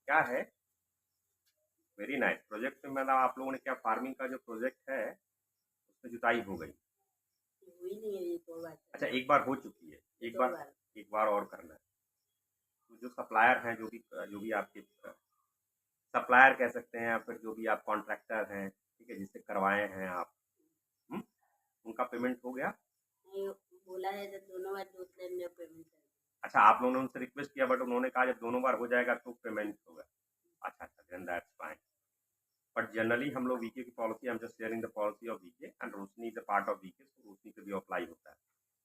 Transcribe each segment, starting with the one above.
क्या है, very nice project में मतलब आप लोगों ने क्या फार्मिंग का जो प्रोजेक्ट है उसमें जुताई हो गई। हुई नहीं है ये 2 बार। अच्छा एक बार हो चुकी है, एक 2 बार बार। एक बार और करना है। तो जो सप्लायर हैं जो भी आपके सप्लायर कह सकते हैं या फिर जो भी आप कॉन्ट्रैक्टर हैं, ठीक है, जिससे करवाए हैं आप, हुँ? उनका पेमेंट हो गया? नहीं, बोला है जब दोनों बार दूध लेने पेमेंट कर। अच्छा आप लोगों ने उनसे रिक्वेस्ट किया बट उन्होंने कहा जब दोनों बार हो जाएगा तो पेमेंट होगा। अच्छा, अच्छा then that's fine. But generally हम लोग वीके की policy, I am just sharing the policy of VK and Roshni is a part of VK, so Roshni पे भी अप्लाई होता है।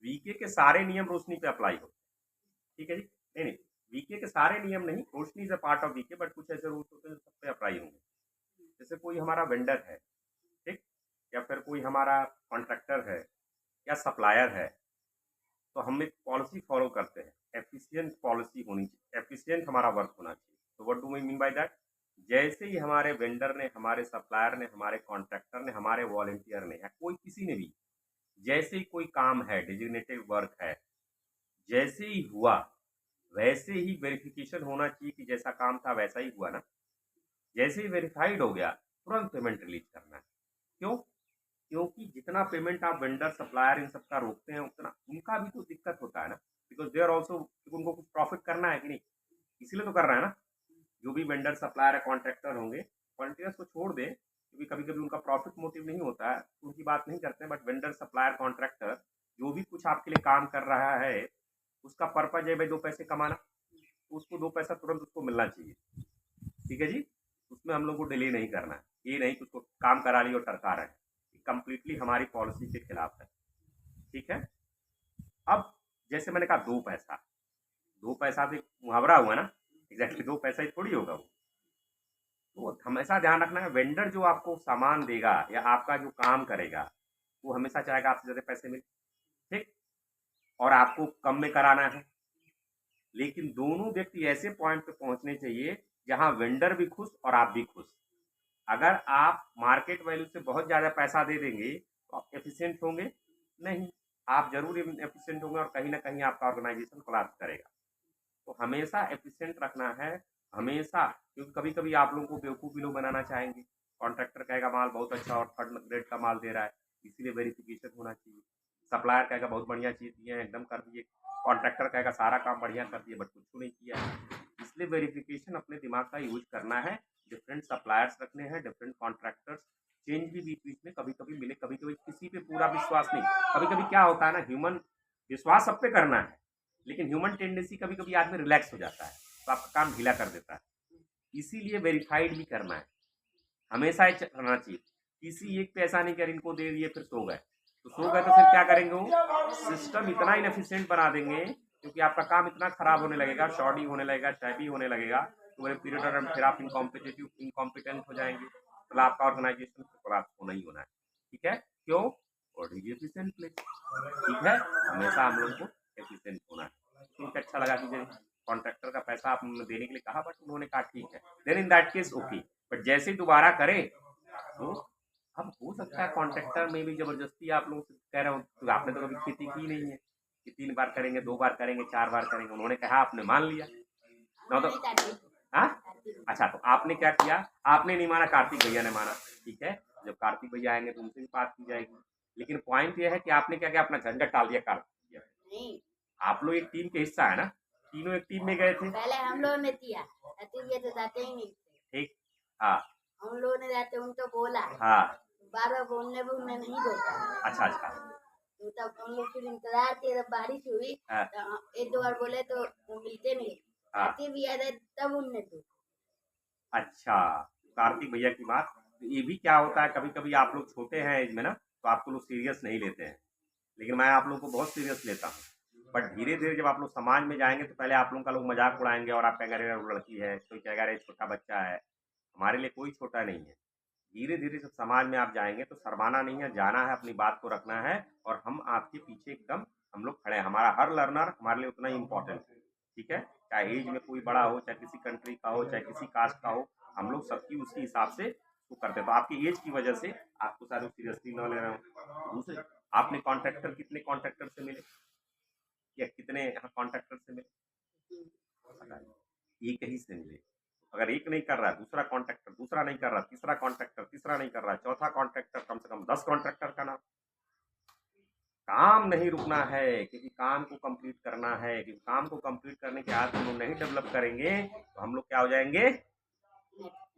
वीके के सारे नियम रोशनी पे अप्लाई होते हैं, ठीक है जी? नहीं, नहीं, वीके के सारे नियम नहीं, Roshni is a part of VK, but कुछ ऐसे रूल्स होते हैं जो सब पे अप्लाई होंगे। जैसे कोई हमारा वेंडर है, ठीक? या फिर कोई हमारा कॉन्ट्रैक्टर है या सप्लायर है, तो हम एक पॉलिसी फॉलो करते हैं, एफिशिएंट पॉलिसी होनी चाहिए, एफिशिएंट हमारा वर्क होना चाहिए। तो what do we mean by that? जैसे ही हमारे वेंडर ने, हमारे सप्लायर ने, हमारे कॉन्ट्रैक्टर ने, हमारे वॉलंटियर ने या कोई किसी ने भी जैसे ही कोई काम है, डिजिग्नेटेड वर्क है, जैसे ही हुआ वैसे ही वेरिफिकेशन होना चाहिए कि जैसा काम था वैसा ही हुआ ना। जैसे ही वेरीफाइड हो गया तुरंत पेमेंट रिलीज करना है। क्यों? क्योंकि जितना पेमेंट आप वेंडर सप्लायर इन सबका रोकते हैं उतना उनका भी तो दिक्कत होता है ना, बिकॉज दे आर ऑल्सो, उनको कुछ प्रॉफिट करना है कि नहीं, इसीलिए तो कर रहे हैं ना। जो भी वेंडर सप्लायर है कॉन्ट्रैक्टर होंगे, वॉलंटियर्स को छोड़ दें क्योंकि कभी कभी उनका प्रॉफिट मोटिव नहीं होता है, उनकी बात नहीं करते हैं, बट वेंडर सप्लायर कॉन्ट्रैक्टर जो भी कुछ आपके लिए काम कर रहा है उसका पर्पज है भाई 2 पैसे कमाना, तो उसको 2 पैसा तुरंत उसको मिलना चाहिए, ठीक है जी? उसमें हम लोग को डिले नहीं करना है, ये नहीं कि उसको काम करा लिया और टरका रहे हैं, कंप्लीटली हमारी पॉलिसी के खिलाफ है, ठीक है? अब जैसे मैंने कहा 2 पैसा, 2 पैसा भी मुहावरा हुआ ना, एग्जैक्टली 2 पैसा ही थोड़ी होगा वो। तो हमेशा ध्यान रखना है वेंडर जो आपको सामान देगा या आपका जो काम करेगा वो हमेशा चाहेगा आपसे ज़्यादा पैसे मिले, ठीक? और आपको कम में कराना है, लेकिन दोनों व्यक्ति ऐसे पॉइंट पे पहुंचने चाहिए जहां वेंडर भी खुश और आप भी खुश। अगर आप मार्केट वैल्यू से बहुत ज़्यादा पैसा दे देंगे तो आप एफिशिएंट होंगे नहीं, आप जरूर एफिशिएंट होंगे और कहीं ना कहीं आपका ऑर्गेनाइजेशन कोलैप्स करेगा। तो हमेशा एफिशिएंट रखना है, हमेशा, क्योंकि कभी कभी आप लोगों को बेवकूफ़ भी लोग बनाना चाहेंगे। कॉन्ट्रैक्टर कहेगा माल बहुत अच्छा और थर्ड ग्रेड का माल दे रहा है, इसीलिए वेरिफिकेशन होना चाहिए। सप्लायर कहेगा बहुत बढ़िया चीज़ दिए हैं, एकदम कर दिए। कॉन्ट्रैक्टर कहेगा सारा काम बढ़िया कर दिए बट कुछ नहीं किया है। इसलिए वेरिफिकेशन अपने दिमाग का यूज करना है, डिफरेंट सप्लायर्स रखने हैं, डिफरेंट कॉन्ट्रैक्टर्स, चेंज भी बीच बीच में कभी कभी मिले, कभी कभी किसी पे पूरा विश्वास नहीं। कभी कभी क्या होता है ना, ह्यूमन, विश्वास सब पे करना है लेकिन ह्यूमन टेंडेंसी कभी कभी आदमी रिलैक्स हो जाता है तो आपका काम ढीला कर देता है, इसीलिए वेरीफाइड भी करना है, हमेशा ही करना चाहिए। किसी एक पे ऐसा नहीं कर इनको दे दिए फिर सो गए, तो सो गए तो फिर क्या करेंगे, वो सिस्टम इतना इनएफिशिएंट बना देंगे क्योंकि आपका काम इतना खराब होने लगेगा, शॉर्टिंग होने लगेगा, टैबी होने लगेगा, तो वही पीरियड और फिर आप इनकॉम्पिटेंट हो जाएंगे, तो आपका ऑर्गेनाइजेशन कोलैप्स होना ही होना है, ठीक है? क्यों? और एफिशिएंट प्लेस, ठीक है? हमेशा हम लोग को एफिशिएंट होना है। सुन के अच्छा लगा कि कॉन्ट्रैक्टर का पैसा आपने देने के लिए कहा बट उन्होंने कहा ठीक है, then in that case okay. But जैसे ही दोबारा करे तो अब हो सकता है कॉन्ट्रैक्टर में भी जबरदस्ती आप लोग से कह रहे हो, तो आपने तो कभी खेती की नहीं है कि 3 बार करेंगे, 2 बार करेंगे, 4 बार करेंगे, उन्होंने कहा आपने मान लिया ना तो। हाँ, अच्छा तो आपने क्या किया, आपने नहीं माना, कार्तिक भैया ने माना, ठीक है? जब कार्तिक भैया आएंगे तो उनसे भी बात की जाएगी, लेकिन पॉइंट ये है कि आपने क्या किया, अपना झंझट टाल दिया कार्तिक भैया। नहीं, आप लोग एक टीम के हिस्सा है ना, तीनों एक टीम में गए थे, पहले हम लोगों ने किया, ये तो जाते ही नहीं थे। ठीक, हाँ, हम लोगों ने जाते उनको बोला, हाँ, बार बार बोलने पर उन्हें नहीं रोका। अच्छा अच्छा, तो तब हम लोग फिर इंतजार किए, जब बारिश हुई हाँ, तो 1-2 बार बोले तो वो मिलते नहीं, हाँ, आते भी आ रहे तब उनने तो। अच्छा, कार्तिक भैया की बात, तो ये भी क्या होता है कभी कभी आप लोग छोटे हैं एज में ना, तो आपको लोग सीरियस नहीं लेते हैं, लेकिन मैं आप लोगों को बहुत सीरियस लेता हूँ। बट धीरे धीरे जब आप लोग समाज में जाएंगे तो पहले आप लोगों का लोग मजाक उड़ाएंगे और आप कहेंगे अरे वो लड़की है, कोई कहेगा अरे छोटा बच्चा है, हमारे लिए कोई छोटा नहीं है। धीरे धीरे जब समाज में आप जाएंगे तो शर्माना नहीं है, जाना है, अपनी बात को रखना है, और हम आपके पीछे एकदम हम लोग खड़े हैं, हमारा हर लर्नर हमारे लिए उतना ही इम्पोर्टेंट है, ठीक है? चाहे एज में कोई बड़ा हो, चाहे किसी कंट्री का हो, चाहे किसी कास्ट का हो, हम लोग सबकी उसी हिसाब से वो करते हैं। तो आपकी एज की वजह से आपको सारे सीरियसली न ले रहे हो। दूसरे, आपने कॉन्ट्रैक्टर, कितने कॉन्ट्रैक्टर से मिले या कितने कॉन्ट्रैक्टर से मिले? एक ही से मिले, अगर एक नहीं कर रहा है, दूसरा कॉन्ट्रैक्टर दूसरा नहीं कर रहा, तीसरा कॉन्ट्रैक्टर तीसरा नहीं कर रहा, चौथा कॉन्ट्रैक्टर, कम से कम 10 कॉन्ट्रैक्टर का नाम। काम नहीं रुकना है, क्योंकि काम को कंप्लीट करना है। क्योंकि काम को कंप्लीट करने के बाद हम लोग नहीं डेवलप करेंगे तो हम लोग क्या हो जाएंगे,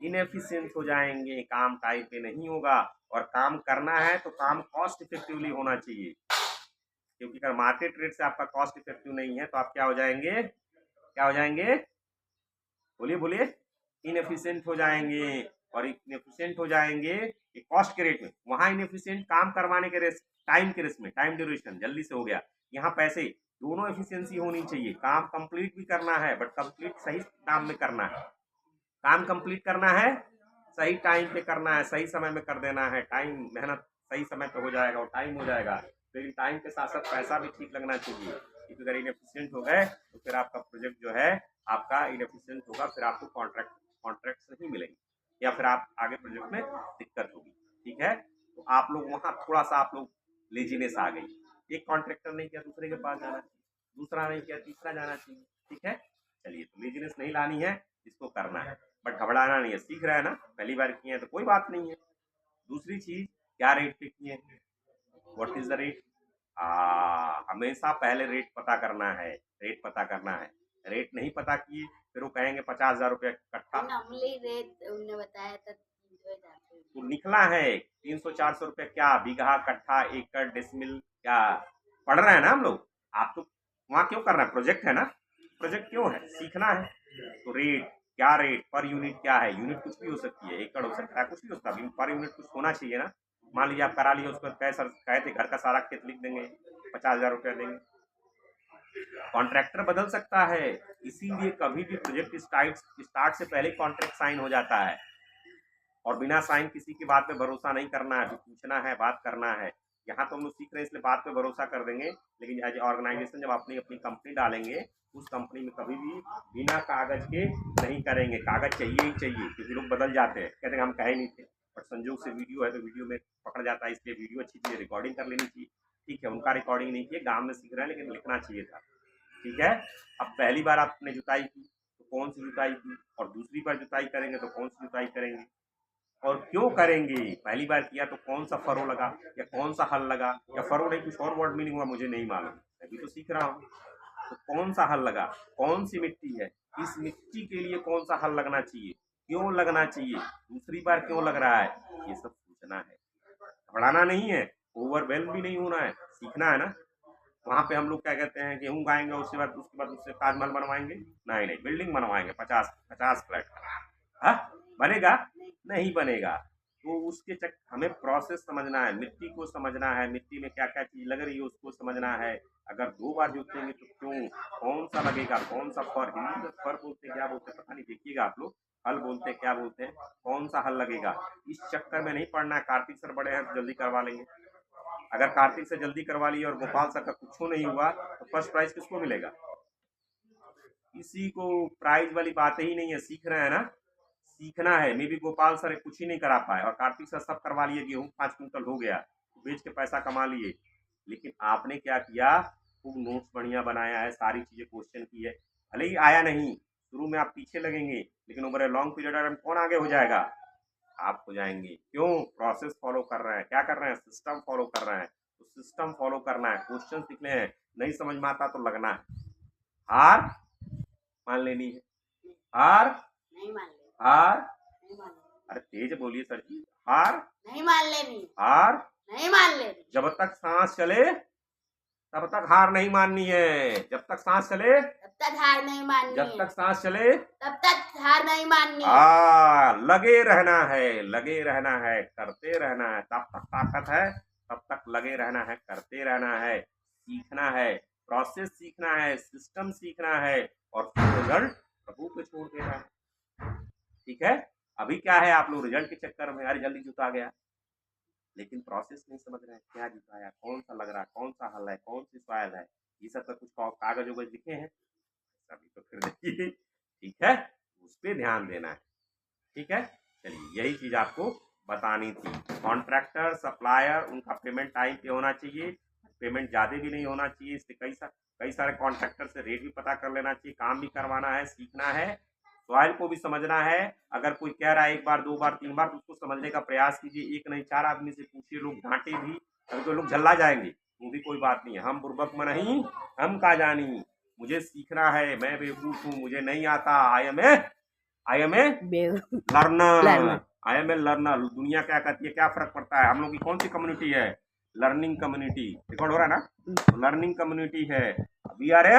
इनएफिशिएंट हो जाएंगे, काम टाइम पे नहीं होगा। और काम करना है तो काम कॉस्ट इफेक्टिवली होना चाहिए, क्योंकि अगर मार्केट रेट से आपका कॉस्ट इफेक्टिव नहीं है तो आप क्या हो जाएंगे, क्या हो जाएंगे, बोलिए बोलिए, इनएफिशिएंट हो जाएंगे। और इनएफिशिएंट हो जाएंगे कॉस्ट के रेट में, वहां इनएफिशिएंट काम करवाने के रेस, टाइम के रेस में, टाइम ड्यूरेशन जल्दी से हो गया, यहाँ पैसे, दोनों एफिशिएंसी होनी चाहिए। काम कंप्लीट भी करना है बट कंप्लीट सही काम में करना है, काम कंप्लीट करना है सही टाइम पे करना है, सही समय में कर देना है। टाइम मेहनत सही समय पे हो जाएगा और टाइम हो जाएगा, लेकिन टाइम के साथ साथ पैसा भी ठीक लगना चाहिए। क्योंकि अगर इनएफिशिएंट हो गए तो फिर आपका प्रोजेक्ट जो है आपका इनएफिशिएंट होगा, फिर आपको कॉन्ट्रैक्ट नहीं मिलेंगे या फिर आप आगे प्रोजेक्ट में दिक्कत होगी। ठीक है, तो आप लोग वहाँ थोड़ा सा आप लोग लेजीनेस आ गई, एक कॉन्ट्रैक्टर नहीं किया दूसरे के पास जाना चाहिए, दूसरा नहीं किया तीसरा जाना चाहिए। ठीक है, चलिए, तो लेजीनेस नहीं लानी है, इसको करना है बट घबराना नहीं है। सीख रहा है ना, पहली बार किए हैं तो कोई बात नहीं है। दूसरी चीज, क्या रेट पे किए, व्हाट इज द रेट, हमेशा पहले रेट पता करना है, रेट पता करना है। रेट नहीं पता किए फिर वो कहेंगे 50,000 रुपये कट्ठा, नॉर्मली रेट उन्होंने बताया था 3,000 तो निकला है 300-400 रुपये, क्या बीघा, कट्ठा, एकड़, डेसिमिल, क्या पढ़ रहे हैं ना हम लोग। आप तो वहाँ क्यों कर रहे हैं, प्रोजेक्ट है ना, प्रोजेक्ट क्यों है, सीखना है। तो रेट, क्या रेट पर यूनिट क्या है, यूनिट कुछ भी हो सकती है, एकड़ हो सकता है, कुछ भी हो सकता है, पर यूनिट कुछ होना चाहिए ना। मान लीजिए आप करा लिए, उसको कहे थे घर का सारा खेत लिख देंगे, 50,000 रुपया देंगे, कॉन्ट्रैक्टर बदल सकता है। इसीलिए कभी भी प्रोजेक्ट स्टार्ट से पहले कॉन्ट्रैक्ट साइन हो जाता है, और बिना साइन किसी की बात पे भरोसा नहीं करना है, पूछना है, बात करना है। यहाँ तो हम लोग सीख रहे हैं इसलिए बात पे भरोसा कर देंगे, लेकिन एज ऑर्गेनाइजेशन जब अपनी अपनी कंपनी डालेंगे, उस कंपनी में कभी भी बिना कागज के नहीं करेंगे। कागज चाहिए ही चाहिए, क्योंकि लोग बदल जाते हैं, कहते हैं हम कहे नहीं थे, बट संजोग से वीडियो है तो वीडियो में पकड़ जाता है, इसलिए वीडियो अच्छी चीज़, रिकॉर्डिंग कर लेनी चाहिए। ठीक है, उनका रिकॉर्डिंग नहीं किया, गाँव में सीख रहे हैं, लेकिन लिखना चाहिए था। ठीक है, अब पहली बार आपने जुताई की तो कौन सी जुताई की, और दूसरी बार जुताई करेंगे तो कौन सी जुताई करेंगे, और क्यों करेंगे। पहली बार किया तो कौन सा फरो लगा या कौन सा हल लगा, या फरो नहीं कुछ और वर्ड मीनिंग हुआ मुझे नहीं मालूम, अभी तो सीख रहा हूँ। तो कौन सा हल लगा, कौन सी मिट्टी है, इस मिट्टी के लिए कौन सा हल लगना चाहिए, क्यों लगना चाहिए, दूसरी बार क्यों लग रहा है, ये सब पूछना है। घबराना नहीं है, ओवरवेल्म भी नहीं होना है, सीखना है ना। वहाँ पे हम लोग क्या कहते हैं, गेहूँ गाएंगे, उसके बाद उससे ताजमहल बनवाएंगे, नहीं नहीं, बिल्डिंग बनवाएंगे 50 फ्लैट का, बनेगा नहीं बनेगा। तो उसके हमें प्रोसेस समझना है, मिट्टी को समझना है, मिट्टी में क्या क्या चीज लग रही है उसको समझना है। अगर 2 बार जोतेंगे तो क्यों, कौन सा लगेगा, कौन सा फर, हिंदी में फर बोलते क्या बोलते हैं पता नहीं, देखिएगा आप लोग, हल बोलते हैं क्या बोलते हैं, कौन सा हल लगेगा, इस चक्कर में नहीं पड़ना है। कार्तिक सर बड़े हैं तो जल्दी करवा लेंगे, अगर कार्तिक से जल्दी करवा लिया और गोपाल सर का कुछ नहीं हुआ तो फर्स्ट प्राइज किसको मिलेगा, किसी को प्राइज वाली बात ही नहीं है। सीख रहे हैं ना, सीखना है। मे भी गोपाल सर कुछ ही नहीं करा पाए और कार्तिक सर सब करवा लिए, गेहूँ 5 कुंटल हो गया, बेच के पैसा कमा लिए, लेकिन आपने क्या किया, खूब नोट्स बढ़िया बनाया है, सारी चीजें क्वेश्चन की है, भले ही आया नहीं, शुरू में आप पीछे लगेंगे, लेकिन ओवर ए लॉन्ग पीरियड में कौन आगे हो जाएगा, आप हो जाएंगे। क्यों, प्रोसेस फॉलो कर रहे हैं, क्या कर रहे हैं, सिस्टम फॉलो कर रहे हैं। तो सिस्टम फॉलो करना है, क्वेश्चन सीखने हैं, नहीं समझ में आता तो लगना है, हार मान लेनी है, हार नहीं मान लेनी, हार, नहीं मान लेनी, अरे तेज बोलिए सर जी, हार नहीं मान लेनी, हार नहीं मान लेनी, जब तक सांस चले तब तक हार नहीं माननी है, जब तक सांस चले तब तक हार नहीं माननी, जब तक सांस चले तब तक हार नहीं माननी, लगे रहना है, लगे रहना है, करते रहना है, तब तक ताकत है, तब तक लगे रहना है, करते रहना है, सीखना है, प्रोसेस सीखना है, सिस्टम सीखना है, और फिर रिजल्ट प्रभु पे छोड़ देना है। ठीक है, अभी क्या है, आप लोग रिजल्ट के चक्कर में अरे जल्दी जुटा गया, लेकिन प्रोसेस नहीं समझ रहे हैं, क्या जुटाया, कौन सा लग रहा है, कौन सा हल है, कौन सी सॉइल है, ये सब तो कुछ कागज उगज लिखे हैं सभी, तो फिर देखिए। ठीक है, उस पर ध्यान देना है। ठीक है, चलिए, यही चीज आपको बतानी थी। कॉन्ट्रैक्टर, सप्लायर, उनका पेमेंट टाइम पे होना चाहिए, पेमेंट ज़्यादा भी नहीं होना चाहिए। इससे कई सारे कॉन्ट्रैक्टर से रेट भी पता कर लेना चाहिए, काम भी करवाना है, सीखना है, सॉइल को भी समझना है। अगर कोई कह रहा है एक बार, 2 बार, 3 बार, तो उसको समझने का प्रयास कीजिए। एक नहीं 4 आदमी से पूछिए, लोग डांटे भी अभी तो लोग झल्ला जाएंगे, वो भी कोई बात नहीं है। हम बुर्बक में नहीं, हम का जानी, मुझे सीखना है, मैं बेवकूफ हूँ, मुझे नहीं आता। I am a learner, I am a learner. दुनिया क्या कहती है, क्या फर्क पड़ता है? हम लोग की कौन सी कम्युनिटी है? Learning community. रिकॉर्ड हो रहा है ना? लर्निंग कम्युनिटी है। We are a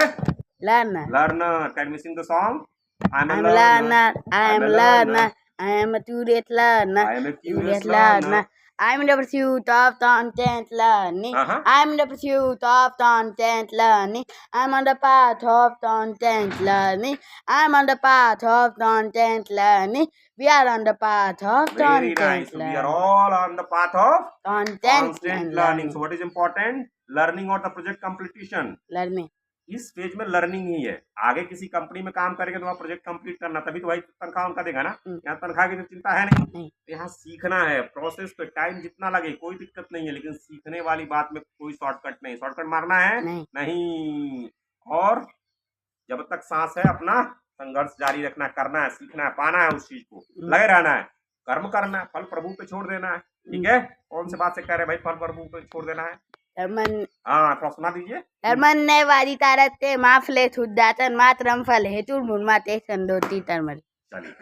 learner. Can we sing the song? I'm a learner. I am a learner. I am a curious learner. I am a curious learner. I am in the pursuit of content learning. Uh-huh. I am in the pursuit of content learning. I am on the path of content learning. I am on the path of content learning. We are on the path of Very content nice. So we learning. are all on the path of Content constant learning. So what is important? Learning or the project completion? Learning. इस phase में learning ही है। आगे किसी company में काम करेंगे तो वहाँ प्रोजेक्ट कंप्लीट करना, तभी तो भाई तनख्वाह उनका देगा ना। यहाँ तनख्वाह की तो चिंता है नहीं। यहाँ सीखना है, प्रोसेस पे टाइम जितना लगे कोई दिक्कत नहीं है, लेकिन सीखने वाली बात में कोई शॉर्टकट नहीं। शॉर्टकट मारना है नहीं। और जब तक सांस है अपना संघर्ष जारी रखना, करना है, सीखना है, पाना है, उस चीज को लगे रहना है, कर्म करना है, फल प्रभु पे छोड़ देना है। ठीक है? कौन से बात से कह रहे भाई फल प्रभु पे छोड़ देना है? हाँ, थोड़ा सुना दीजिए। धर्मन्ने वादितारत्ते माफले शुद्धातन मातरम फल हेतुर्मुन्माते संदोति तर्मल। चलिए।